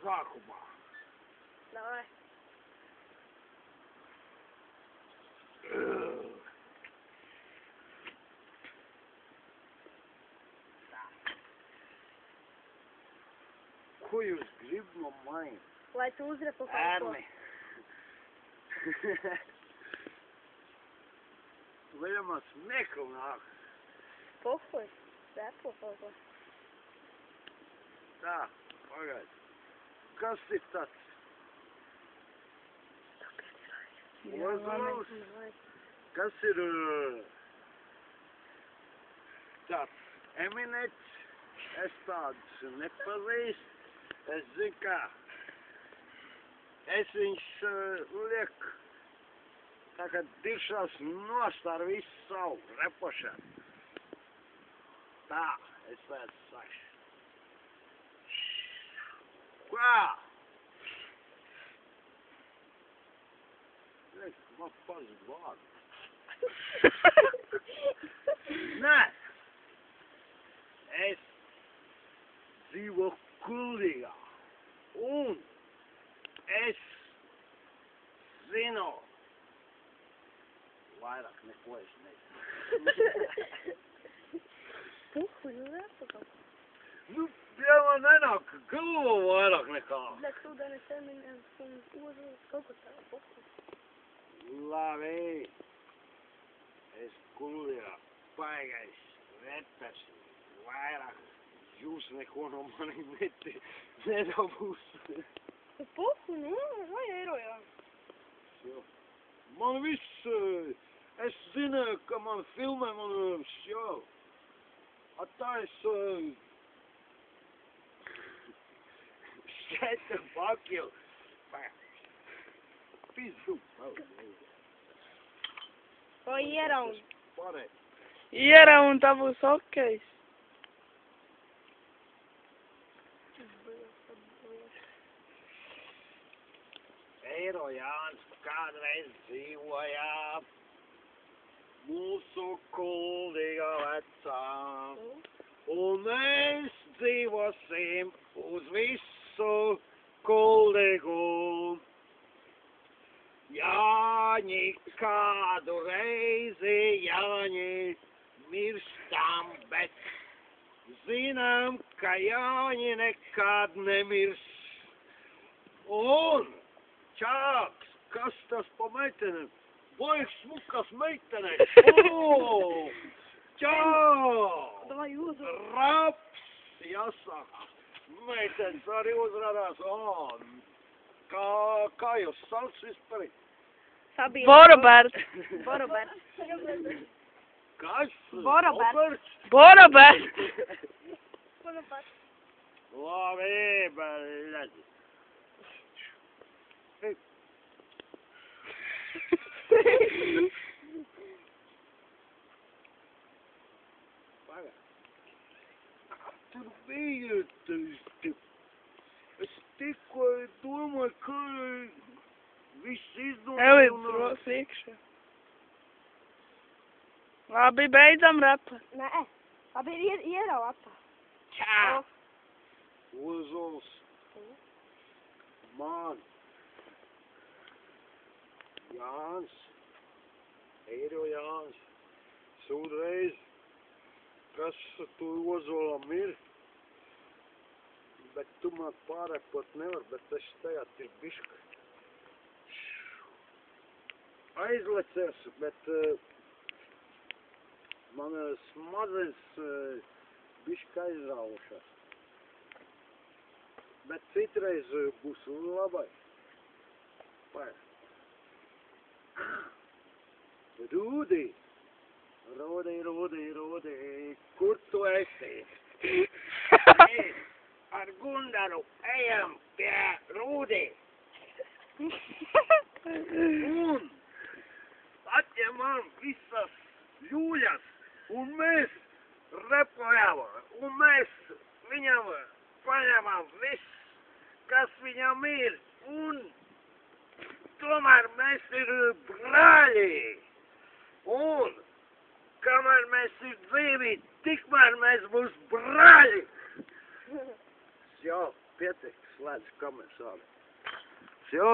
sākumā. Davai. Ko jūs grib no manis? Lai tu uzrepo kaut ko. Ērni. Viņam smieklīgi nāk. Pohuj. Repo kaut ko. Tā, pagaid. Kas ir tāds? Ozolus? Kas ir tāds eminets? Es tādus nepazīstu. Es zinu, kā. Es viņš lieku tā kā diršās nost ar visu savu repošanu. Tā, es tādus saku. Kā? Man pazud vārdu. Nē. Es dzīvo Kuldīgā. Un es zinu. Vairāk neko es nezinu. Puhuj, repo kaut ko. Nu, ja man nenāk galvā vairāk nekā. Bļet, ūdenis eminents un ozolus kaut ko tā. Puhuj. Labi. Es Kuldīgā baigais repers. Vairāk jūs neko no mani nedabūsiet. Puhuj, nu, vai eiro jā. Man viss, es zinu, ka man filmē, man jau. Tā es šķēta pakil. Pizdu. O ieraun. Pārēt. Ieraun, tā būs okejs. Eiro Jānis kādreiz dzīvoja mūsu Kuldīgā vecā. Un mēs dzīvosim uz visu Kuldīgu. Jāņi kādu reizi, Jāņi mirstam, bet zinām, ka Jāņi nekad nemirs. Un Čāks, kas tas pa meitenēm? Baigs smukas meitenēm. O! Čāks! Davai uzrunā. Raps, jāsaka. Meitenes arī uzrādās. O! Kā jūs sauc vispār? Sabīna. Borobert. Borobert. Kas? Borobert. Borobert. Borobert. Labi, bļaļ. Tur bija, es tikko domāju, ka viss Evi, izdomāju. bros, iekšā. Labi, beidzam repa. Nē, labi, ierau apā. Čā! Ozols. Man. Jānis. Eiro Jānis. Sūdreiz. Kas tu ozolam ir? Bet tu man pārēpot nevar, bet es tajā ir biška. Aizlecies, bet man smadzenes biška aizraušas. Bet citreiz būs labai. Pēc. Rūdī, kur tu esi? Mēs ar Gundaru ejam pie Rūdī. Un atņemam visas ļūļas, un mēs repojam, un mēs viņam paņemam viss, kas viņam ir, un tomēr mēs ir brāļi. Un kamēr mēs ir dzīvi, tikmēr mēs būs brāļi. Jā. pietiek, slēdz kameras ārā. Все?